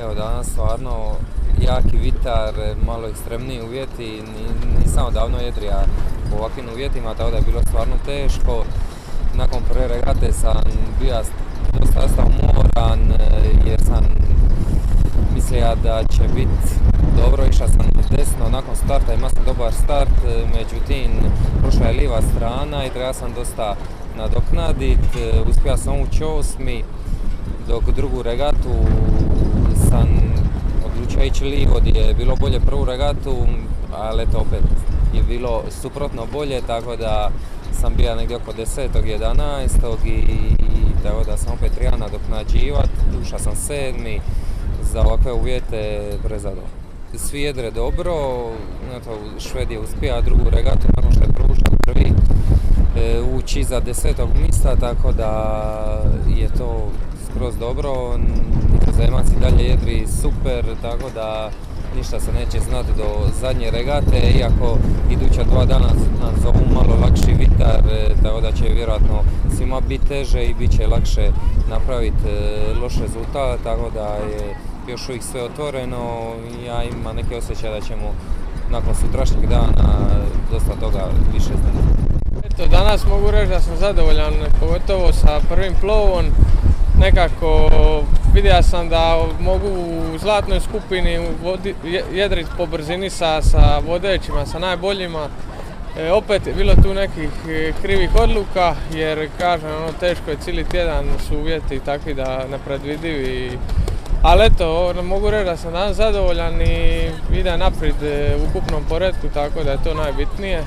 Evo danas stvarno jaki vitar, malo ekstremniji uvjeti, nisam odavno jedrija u ovakvim uvjetima, tako da je bilo stvarno teško. Nakon prve regate sam bio dosta umoran jer sam mislio da će biti dobro, išao sam desno nakon starta, imao sam dobar start, međutim prošla je lijeva strana i treba sam dosta nadoknadit, uspio sam ući osmi, dok drugu regatu sam odlučio ići lijevo gdje je bilo bolje prvu regatu, ali eto opet je bilo suprotno bolje, tako da sam bio negdje oko 10. 11. i tako da sam opet trebao nadoknađivat, ušao sam 7. za ovakve uvjete prezadovoljan. Svi jedre dobro, eto, Šved je uspio drugu regatu nakon što je prošao prvi ući iza 10. mjesta, tako da je to skroz dobro. Nizozemac i dalje jedri super, tako da ništa se neće znati do zadnje regate, iako iduća 2 dana nas zovu malo lakši vitar, tako da će vjerojatno svima biti teže i bit će lakše napraviti loš rezultat, tako da je još uvijek sve otvoreno. Ja imam neke osjećaje da ćemo nakon sutrašnjeg dana dosta toga više znati. Eto, danas mogu reći da sam zadovoljan, pogotovo sa prvim plovom. Nekako vidio sam da mogu u zlatnoj skupini jedriti po brzini sa vodećima, sa najboljima. Opet je bilo tu nekih krivih odluka jer kažem, teško je, cijeli tjedan su uvjeti takvi da nepredvidivi. Ali eto, mogu reći da sam danas zadovoljan i ide naprijed u ukupnom poretku, tako da je to najbitnije.